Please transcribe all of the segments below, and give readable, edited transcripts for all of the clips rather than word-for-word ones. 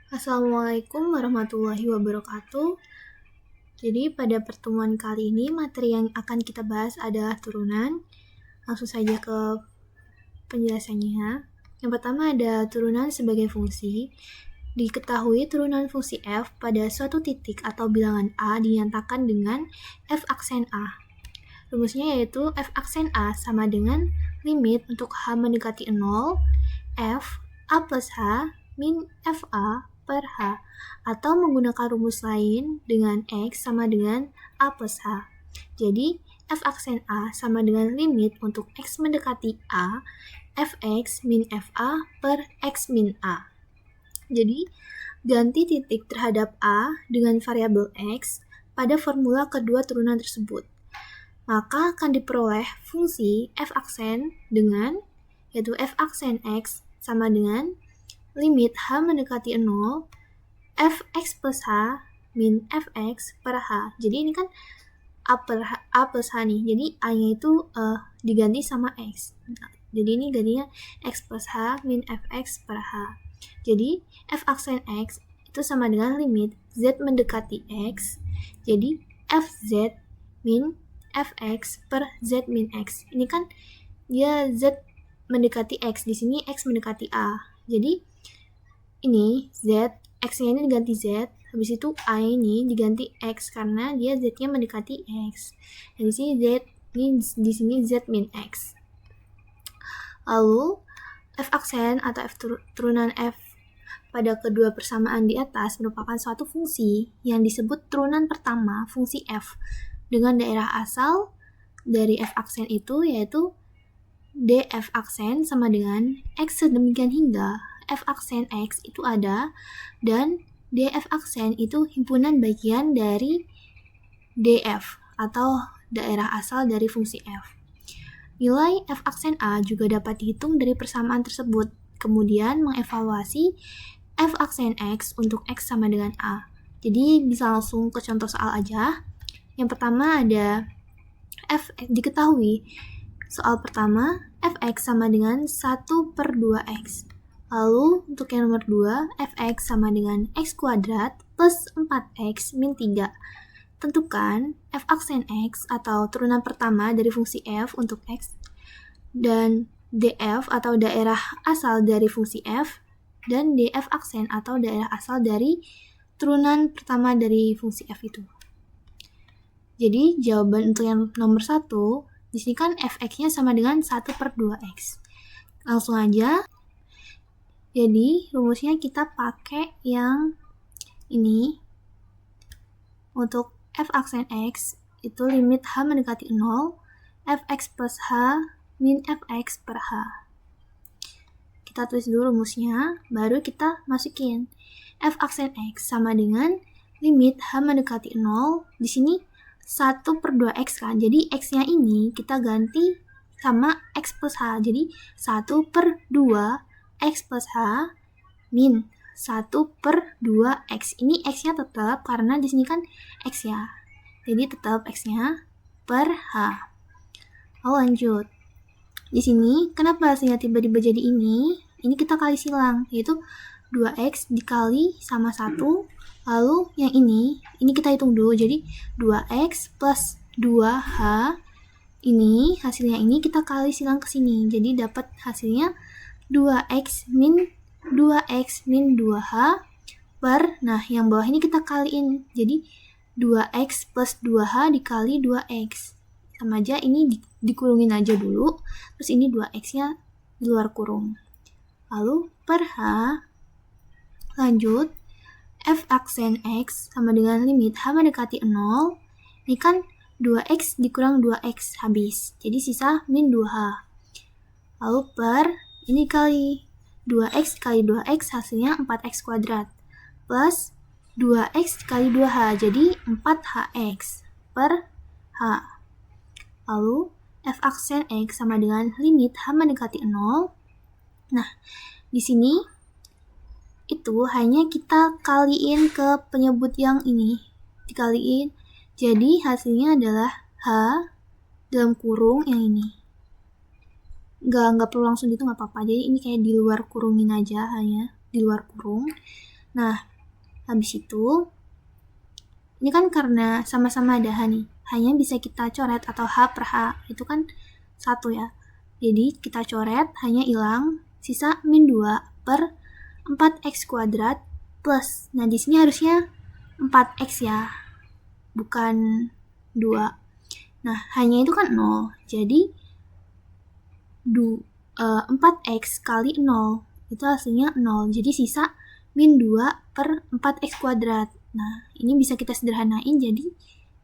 Assalamualaikum warahmatullahi wabarakatuh. Jadi pada pertemuan kali ini materi yang akan kita bahas adalah turunan. Langsung saja ke penjelasannya. Yang pertama ada turunan sebagai fungsi. Diketahui turunan fungsi f pada suatu titik atau bilangan a dinyatakan dengan f aksen a. Rumusnya yaitu f aksen a sama dengan limit untuk h mendekati 0, f a plus h min f a per h, atau menggunakan rumus lain dengan x sama dengan a plus h. Jadi f aksen a sama dengan limit untuk x mendekati a, fx min fa per x min a. Jadi ganti titik terhadap a dengan variabel x pada formula kedua turunan tersebut. Maka akan diperoleh fungsi f aksen dengan, yaitu f aksen x sama dengan limit h mendekati 0, fx plus h min fx per h. Jadi ini kan a plus h nih, jadi a-nya itu diganti sama x. Jadi ini gantinya x plus h min fx per h. Jadi f aksen x itu sama dengan limit z mendekati x, jadi fz min fx per z min x. Ini kan dia z mendekati x, di sini x mendekati a. Jadi ini z, x-nya ini diganti z, habis itu a ini diganti x karena dia z-nya mendekati x. Dan di sini z, ini di sini z min x. Lalu f aksen atau f turunan f pada kedua persamaan di atas merupakan suatu fungsi yang disebut turunan pertama fungsi f dengan daerah asal dari f aksen itu yaitu df aksen sama dengan x sedemikian hingga f aksen x itu ada dan df aksen itu himpunan bagian dari df atau daerah asal dari fungsi f. Nilai f aksen a juga dapat dihitung dari persamaan tersebut, kemudian mengevaluasi f aksen x untuk x sama dengan a. Jadi bisa langsung ke contoh soal aja. Yang pertama ada diketahui soal pertama fx sama dengan 1 per 2x. Lalu untuk yang nomor 2, fx sama dengan x kuadrat plus 4x min 3. Tentukan f aksen x atau turunan pertama dari fungsi f untuk x dan df atau daerah asal dari fungsi f dan df aksen atau daerah asal dari turunan pertama dari fungsi f itu. Jadi jawaban untuk yang nomor 1, di sini kan fx-nya sama dengan 1 per 2x. Langsung aja. Jadi rumusnya kita pakai yang ini. Untuk f aksen x itu limit h mendekati 0, fx plus h min fx per h. Kita tulis dulu rumusnya, baru kita masukin. F aksen x sama dengan limit h mendekati 0, di sini 1 per 2x kan, jadi x-nya ini kita ganti sama x plus h, jadi 1 per 2 x plus h min 1 per 2x. Ini x-nya tetap karena di sini kan x ya, jadi tetap x-nya per h. Lalu lanjut, di sini kenapa hasilnya tiba-tiba jadi ini? Ini kita kali silang, yaitu 2x dikali sama 1. Lalu yang ini kita hitung dulu, jadi 2x plus 2h, ini hasilnya ini kita kali silang ke sini, jadi dapat hasilnya 2x min 2h per, nah yang bawah ini kita kaliin, jadi 2x plus 2h dikali 2x, sama aja ini dikurungin aja dulu, terus ini 2x-nya di luar kurung, lalu per h. Lanjut, f aksen x sama dengan limit h mendekati 0, ini kan 2x dikurang 2x habis, jadi sisa min 2h. Lalu per, ini kali 2x kali 2x hasilnya 4x kuadrat, plus 2x kali 2h, jadi 4hx per h. Lalu, f aksen x sama dengan limit h mendekati 0. Nah, di sini itu hanya kita kaliin ke penyebut yang ini, dikaliin, jadi hasilnya adalah h dalam kurung yang ini. Nggak perlu langsung gitu, nggak apa-apa, jadi ini kayak di luar kurungin aja, hanya di luar kurung. Nah, habis itu, ini kan karena sama-sama ada H nih, hanya bisa kita coret atau H per H, itu kan 1 ya. Jadi kita coret, hanya hilang, sisa min 2 per 4x kuadrat plus. Nah, di sini harusnya 4x ya, bukan 2. Nah, hanya itu kan 0, jadi 4x kali 0, itu hasilnya 0. Jadi sisa min 2 per 4x kuadrat. Nah, ini bisa kita sederhanain jadi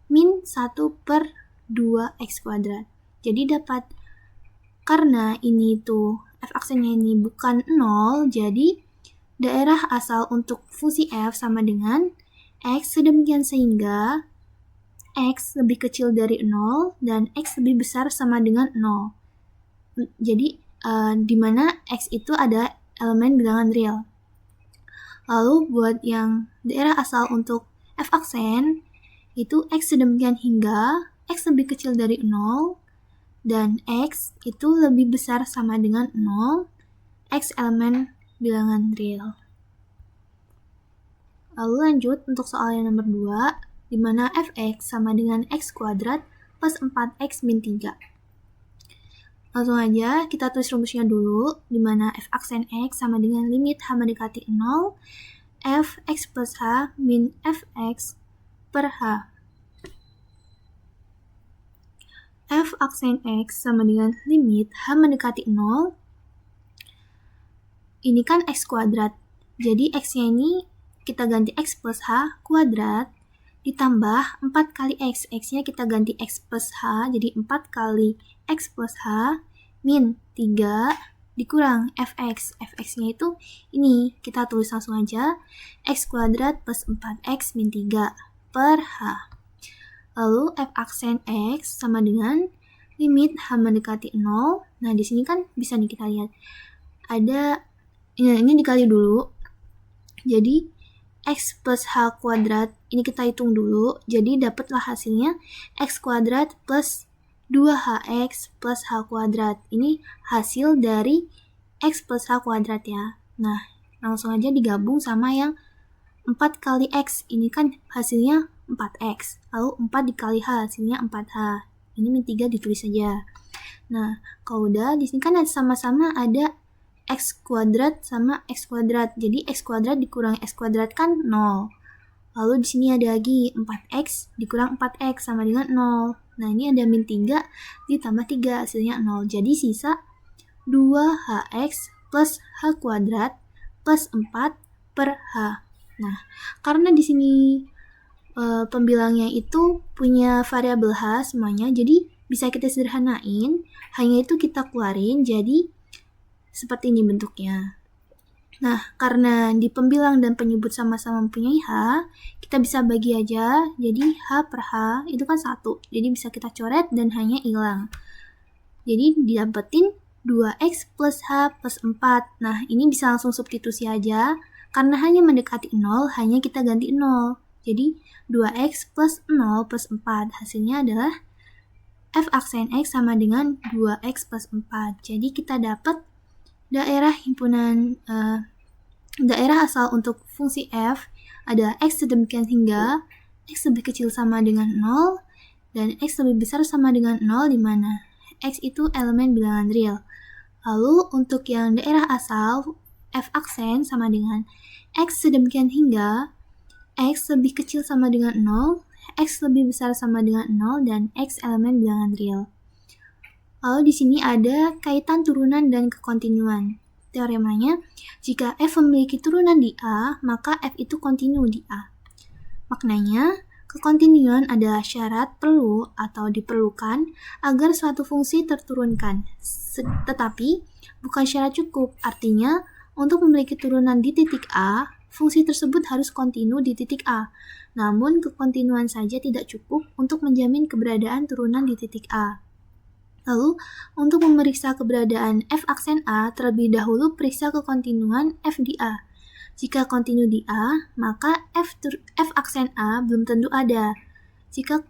min 1 per 2x kuadrat. Jadi dapat, karena ini tuh f aksennya ini bukan 0, jadi daerah asal untuk fungsi f sama dengan x sedemikian sehingga x lebih kecil dari 0 dan x lebih besar sama dengan 0. Jadi di mana x itu ada elemen bilangan real. Lalu buat yang daerah asal untuk f aksen itu x sedemikian hingga x lebih kecil dari 0 dan x itu lebih besar sama dengan 0, x elemen bilangan real. Lalu lanjut untuk soal yang nomor 2, di mana fx sama dengan x kuadrat plus 4x min 3. Langsung aja kita tulis rumusnya dulu, di mana f aksen x sama dengan limit h mendekati 0, fx plus h min fx per h. F aksen x sama dengan limit h mendekati 0, ini kan x kuadrat, jadi x-nya ini kita ganti x plus h kuadrat, ditambah 4 kali x, x-nya kita ganti x plus h, jadi 4 kali x plus h, min 3, dikurang fx, fx-nya itu ini, kita tulis langsung aja, x kuadrat plus 4x min 3 per h. Lalu f aksen x sama dengan limit h mendekati 0, nah di sini kan bisa nih kita lihat, ada, ini dikali dulu, jadi x plus h kuadrat, ini kita hitung dulu, jadi dapatlah hasilnya x kuadrat plus 2hx plus h kuadrat. Ini hasil dari x plus h kuadrat ya. Nah, langsung aja digabung sama yang 4 kali x, ini kan hasilnya 4x, lalu 4 dikali h, hasilnya 4h. Ini min 3 ditulis saja. Nah, kalau udah, di sini kan sama-sama ada x kuadrat sama x kuadrat. Jadi x kuadrat dikurang x kuadrat kan 0. Lalu di sini ada lagi 4x dikurang 4x sama dengan 0. Nah, ini ada min 3 ditambah 3 hasilnya 0. Jadi sisa 2hx plus h kuadrat plus 4 per h. Nah, karena di sini pembilangnya itu punya variabel h semuanya, jadi bisa kita sederhanain, hanya itu kita keluarin, jadi seperti ini bentuknya. Nah, karena di pembilang dan penyebut sama-sama mempunyai h, kita bisa bagi aja, jadi h per h itu kan 1, jadi bisa kita coret dan hanya hilang. Jadi didapetin 2x plus h plus 4. Nah, ini bisa langsung substitusi aja, karena hanya mendekati 0, hanya kita ganti 0. Jadi 2x plus 0 plus 4, hasilnya adalah f aksen x sama dengan 2x plus 4. Jadi kita dapat daerah himpunan daerah asal untuk fungsi f ada x sedemikian hingga x lebih kecil sama dengan 0 dan x lebih besar sama dengan 0, di mana x itu elemen bilangan real. Lalu untuk yang daerah asal f aksen sama dengan x sedemikian hingga x lebih kecil sama dengan 0, x lebih besar sama dengan 0, dan x elemen bilangan real. Lalu di sini ada kaitan turunan dan kekontinuan. Teoremanya, jika f memiliki turunan di A, maka f itu kontinu di A. Maknanya, kekontinuan adalah syarat perlu atau diperlukan agar suatu fungsi terturunkan. Tetapi, bukan syarat cukup. Artinya, untuk memiliki turunan di titik A, fungsi tersebut harus kontinu di titik A. Namun, kekontinuan saja tidak cukup untuk menjamin keberadaan turunan di titik A. Lalu, untuk memeriksa keberadaan f aksen A, terlebih dahulu periksa kekontinuan f di A. Jika kontinu di A, maka f aksen A belum tentu ada. Jika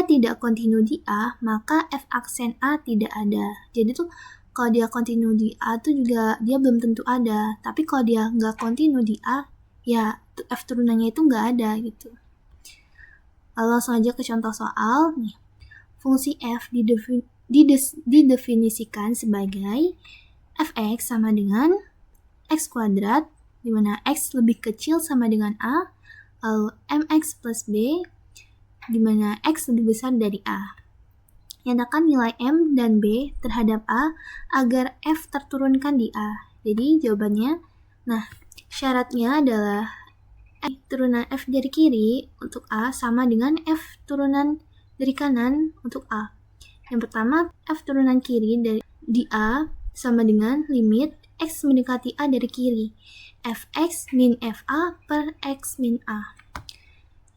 tidak kontinu di A, maka f aksen A tidak ada. Jadi tuh, kalau dia kontinu di A tuh juga dia belum tentu ada. Tapi kalau dia nggak kontinu di A, ya f turunannya itu nggak ada gitu. Lalu langsung aja ke contoh soal nih. Fungsi f didefinisikan sebagai fx sama dengan x kuadrat, di mana x lebih kecil sama dengan a, lalu mx plus b, di mana x lebih besar dari a. Nyatakan nilai m dan b terhadap a agar f terturunkan di a. Jadi jawabannya, nah syaratnya adalah turunan f dari kiri untuk a sama dengan f turunan dari kanan untuk a. Yang pertama, f turunan kiri di a sama dengan limit x mendekati a dari kiri, fx min fa per x min a.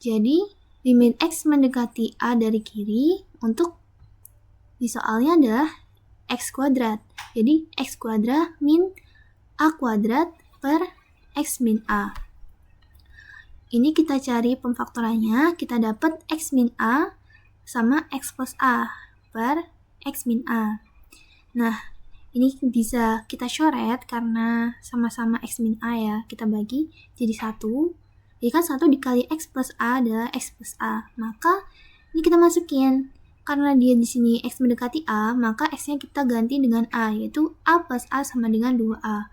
Jadi, limit x mendekati a dari kiri untuk di soalnya adalah x kuadrat. Jadi, x kuadrat min a kuadrat per x min a. Ini kita cari pemfaktorannya, kita dapat x min a sama x plus a per x min a. Nah, ini bisa kita coret karena sama-sama x min a ya, kita bagi jadi 1. Jadi kan 1 dikali x plus a adalah x plus a. Maka ini kita masukin. Karena dia di sini x mendekati a, maka x-nya kita ganti dengan a, yaitu a plus a sama dengan 2a.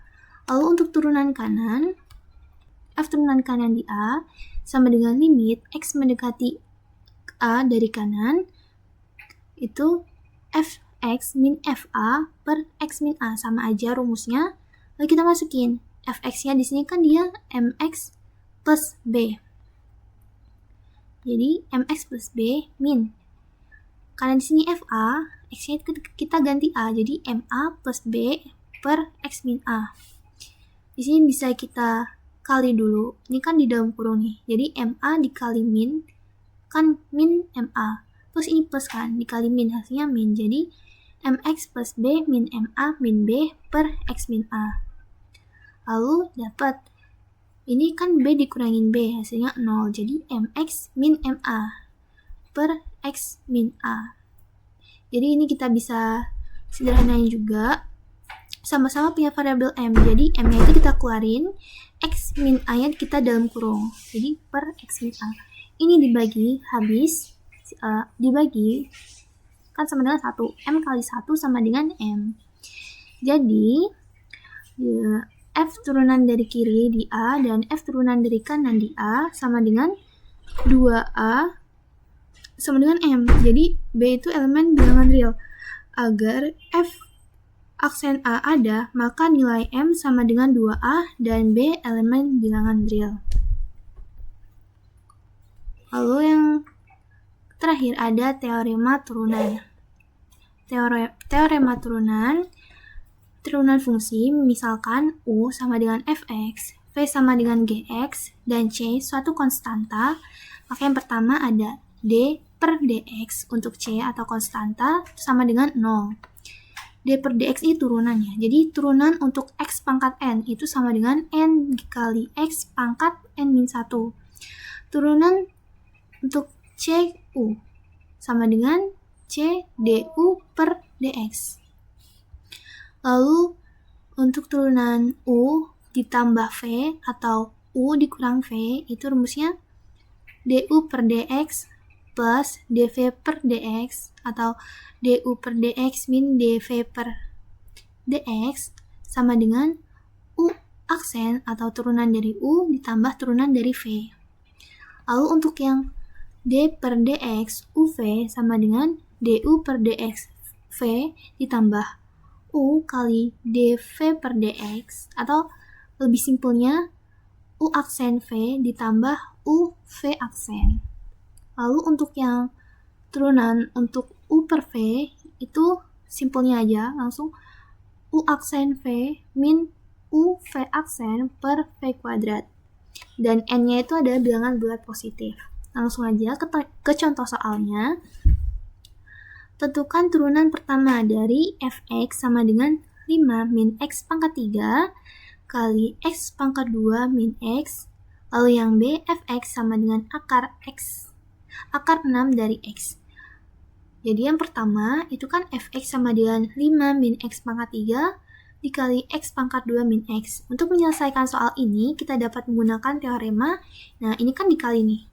Lalu untuk turunan kanan, f turunan kanan di a sama dengan limit x mendekati a dari kanan, itu fx min fa per x min a, sama aja rumusnya. Lalu kita masukin fx-nya di sini kan dia mx plus b. Jadi mx plus b min, karena di sini fa, x-nya kita ganti a, jadi ma plus b per x min a. Di sini bisa kita kali dulu, ini kan di dalam kurung nih, jadi ma dikali min, kan min ma, terus ini plus kan, dikali min, hasilnya min, jadi mx plus b min ma min b per x min a. Lalu dapat, ini kan b dikurangin b, hasilnya 0, jadi mx min ma per x min a. Jadi ini kita bisa sederhanain juga, sama-sama punya variabel m, jadi m-nya itu kita keluarin, x min a-nya kita dalam kurung, jadi per x min a. Ini dibagi, habis, dibagi, kan sama dengan 1, m kali 1 sama dengan m. Jadi, f turunan dari kiri di a dan f turunan dari kanan di a sama dengan 2a sama dengan m. Jadi b itu elemen bilangan real. Agar f aksen a ada, maka nilai m sama dengan 2a dan b elemen bilangan real. Lalu yang terakhir ada teorema turunan. Teorema turunan fungsi, misalkan u sama dengan fx, v sama dengan gx, dan c suatu konstanta, maka yang pertama ada d per dx untuk c atau konstanta sama dengan 0. D per dx ini turunannya, jadi turunan untuk x pangkat n itu sama dengan n dikali x pangkat n-1. Turunan untuk c u sama dengan c du per dx. Lalu untuk turunan u ditambah v atau u dikurang v, itu rumusnya du per dx plus dv per dx atau du per dx min dv per dx sama dengan u aksen atau turunan dari u ditambah turunan dari v. Lalu untuk yang d per dx uv sama dengan du per dx v ditambah u kali dv per dx, atau lebih simpelnya u aksen v ditambah u v aksen. Lalu untuk yang turunan untuk u per v itu simpelnya aja, langsung u aksen v min u v aksen per v kuadrat. Dan n-nya itu adalah bilangan bulat positif. Langsung aja ke contoh soalnya. Tentukan turunan pertama dari fx sama dengan 5 min x pangkat 3 kali x pangkat 2 min x. Lalu yang b, fx sama dengan akar 6 dari x. Jadi yang pertama itu kan fx sama dengan 5 min x pangkat 3 dikali X pangkat 2 min X. Untuk menyelesaikan soal ini, kita dapat menggunakan teorema. Nah, ini kan dikali nih.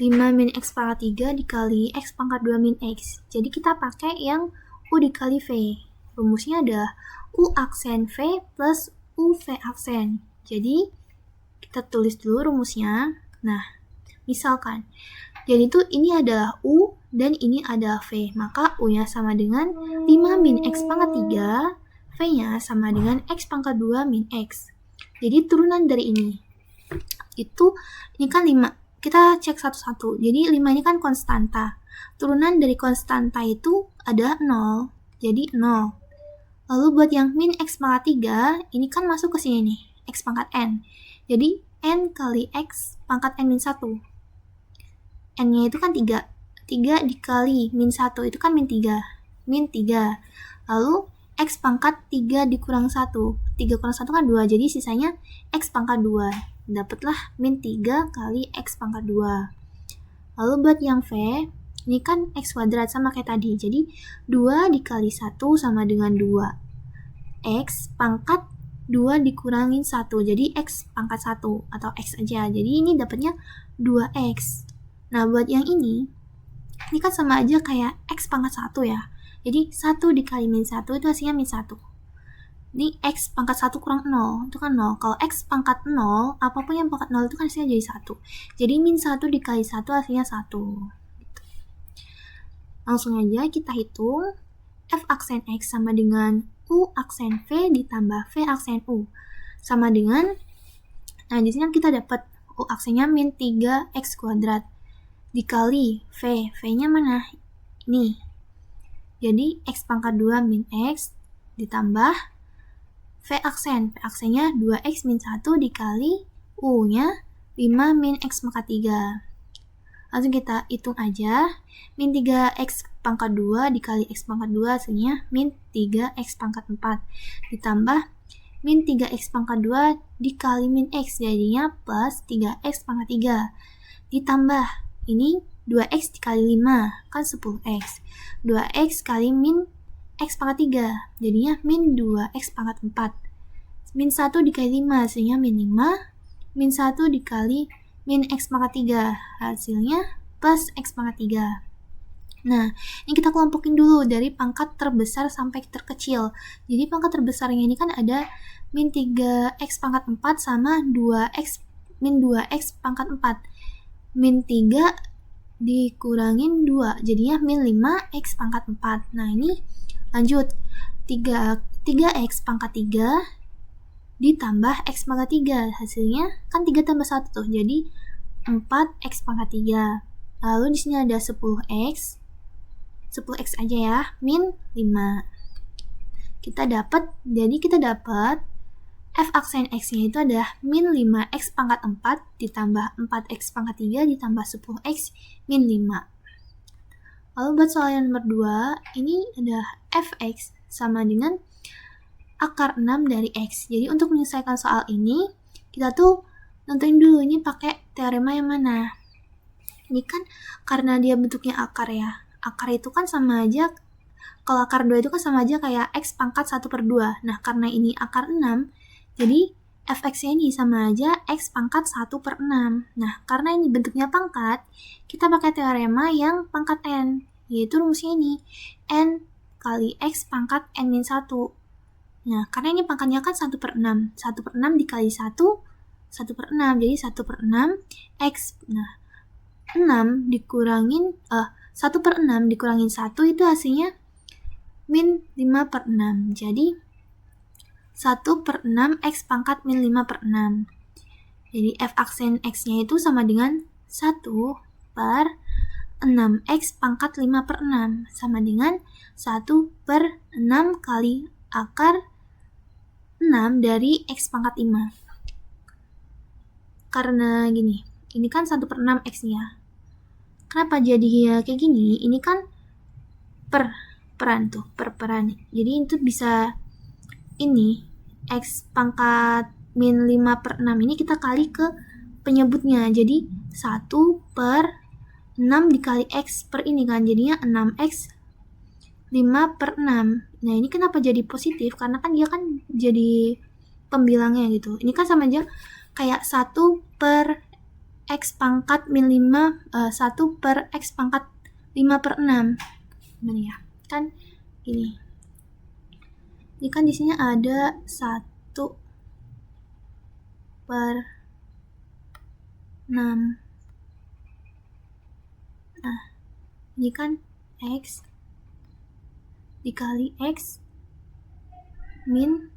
5 min X pangkat 3 dikali X pangkat 2 min X. Jadi kita pakai yang U dikali V. Rumusnya adalah U aksen V plus U V aksen. Jadi, kita tulis dulu rumusnya. Nah, misalkan, jadi itu ini adalah U dan ini adalah V. Maka U-nya sama dengan 5 min X pangkat 3, V-nya sama dengan X pangkat 2 min X. Jadi turunan dari ini. Ini kan 5. Kita cek satu-satu. Jadi 5 ini kan konstanta. Turunan dari konstanta itu ada 0. Jadi 0. Lalu buat yang min X pangkat 3, ini kan masuk ke sini nih. X pangkat N. Jadi N kali X pangkat N min 1. N-nya itu kan 3. 3 dikali min 1 itu kan min 3. Min 3. Lalu X pangkat 3 dikurang 1. 3 kurang 1 kan 2. Jadi sisanya X pangkat 2. Dapatlah min 3 kali X pangkat 2. Lalu buat yang V, ini kan X kuadrat sama kayak tadi. Jadi 2 dikali 1 sama dengan 2. X pangkat 2 dikurangin 1. Jadi X pangkat 1 atau X aja. Jadi ini dapatnya 2X. Nah, buat yang ini kan sama aja kayak X pangkat 1 ya. Jadi 1 dikali min 1 itu hasilnya min 1. Ini X pangkat 1 kurang 0, itu kan 0. Kalau X pangkat 0, apapun yang pangkat 0 itu kan hasilnya jadi 1. Jadi min 1 dikali 1 hasilnya 1. Gitu. Langsung aja kita hitung. F aksen X sama dengan U aksen V ditambah V aksen U. Sama dengan, nah di sini kita dapat U aksennya min 3X kuadrat. Dikali V. V-nya mana? Nih. Jadi X pangkat 2 min X ditambah V aksen. V aksennya 2X min 1 dikali U-nya 5 min X pangkat 3. Langsung kita hitung aja. Min 3X pangkat 2 dikali X pangkat 2 hasilnya min 3X pangkat 4. Ditambah min 3X pangkat 2 dikali min X jadinya plus 3X pangkat 3. Ditambah ini 2X dikali 5 kan 10X. 2X kali min X pangkat 3 jadinya min 2X pangkat 4. Min 1 dikali 5 hasilnya min 5. Min 1 dikali min X pangkat 3 hasilnya plus X pangkat 3. Nah, ini kita kelompokin dulu dari pangkat terbesar sampai terkecil. Jadi pangkat terbesarnya ini kan ada min 3X pangkat 4 sama 2X min 2X pangkat 4. Min 3 dikurangin 2 jadinya min 5X pangkat 4. Nah, ini lanjut 3X pangkat 3 ditambah X pangkat 3 hasilnya kan 3 tambah 1 tuh jadi 4X pangkat 3. Lalu di sini ada 10X aja ya min 5. Kita dapat F aksen X-nya itu adalah min 5X pangkat 4 ditambah 4X pangkat 3 ditambah 10X min 5. Lalu buat soal yang nomor 2, ini adalah Fx sama dengan akar 6 dari X. Jadi untuk menyelesaikan soal ini, kita tuh nentuin dulu ini pakai teorema yang mana. Ini kan karena dia bentuknya akar ya. Akar itu kan sama aja, kalau akar 2 itu kan sama aja kayak X pangkat 1/2. Nah, karena ini akar 6, jadi Fx-nya ini sama aja X pangkat 1/6. Nah, karena ini bentuknya pangkat, kita pakai teorema yang pangkat N, yaitu rumusnya ini, N kali X pangkat N-1. Nah, karena ini pangkatnya kan 1/6. 1/6 dikali 1, 1/6. Jadi 1/6 X. Nah, 6 dikurangin, 1/6 dikurangin 1 itu hasilnya min 5/6. Jadi 1/6 X pangkat min 5/6. Jadi F aksen X-nya itu sama dengan 1/6X pangkat 5/6. Sama dengan 1/6 kali akar 6 dari X pangkat 5. Karena gini, ini kan 1/6 X-nya. Kenapa jadi kayak gini? Ini kan peran. Jadi itu bisa ini X pangkat min 5/6 ini kita kali ke penyebutnya. Jadi 1/6 dikali X per ini kan. Jadinya 6X 5/6. Nah, ini kenapa jadi positif? Karena kan dia kan jadi pembilangnya gitu. Ini kan sama aja kayak 1 per X pangkat min 5, 1 per X pangkat 5/6. Gimana ya? Kan ini. Ini kan di sini ada 1 per 6. Nah, ini kan X dikali X min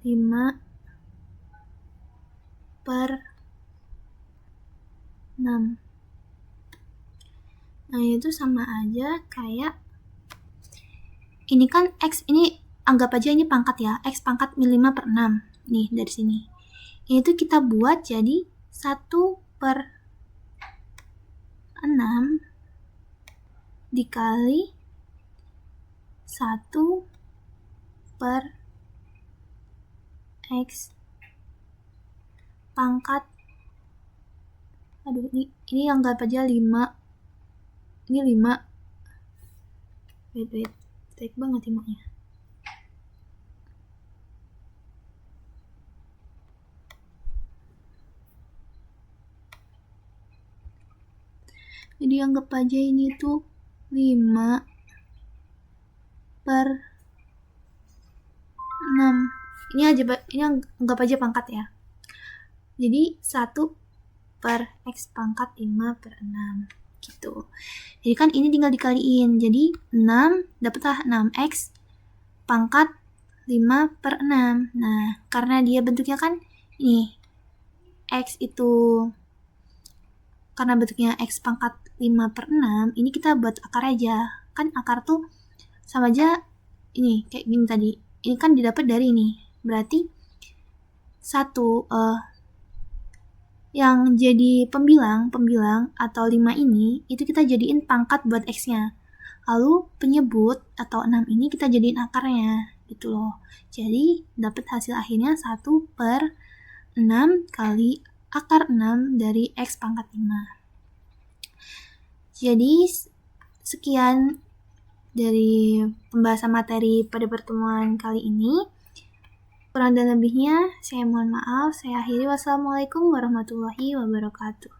5/6. Nah, itu sama aja kayak ini kan X, ini anggap aja ini pangkat ya, X pangkat min 5/6. Nih, dari sini. Ini tuh kita buat jadi 1/6 dikali 1 per X pangkat, aduh ini anggap aja 5, ini 5, wait, baik banget timahnya. Jadi anggap aja ini tuh 5/6. Ini anggap aja pangkat ya. Jadi 1 per X pangkat 5/6 gitu. Jadi kan ini tinggal dikaliin. Jadi 6 dapatlah 6X pangkat 5/6. Nah, karena dia bentuknya kan ini X itu karena bentuknya X pangkat 5/6, ini kita buat akar aja. Kan akar tuh sama aja ini kayak gini tadi. Ini kan didapat dari ini. Berarti 1 yang jadi pembilang atau 5 ini itu kita jadiin pangkat buat X-nya. Lalu penyebut atau 6 ini kita jadiin akarnya gitu loh. Jadi dapat hasil akhirnya 1/6 kali akar 6 dari X pangkat 5. Jadi sekian dari pembahasan materi pada pertemuan kali ini. Kurang dan lebihnya saya mohon maaf. Saya akhiri. Wassalamualaikum warahmatullahi wabarakatuh.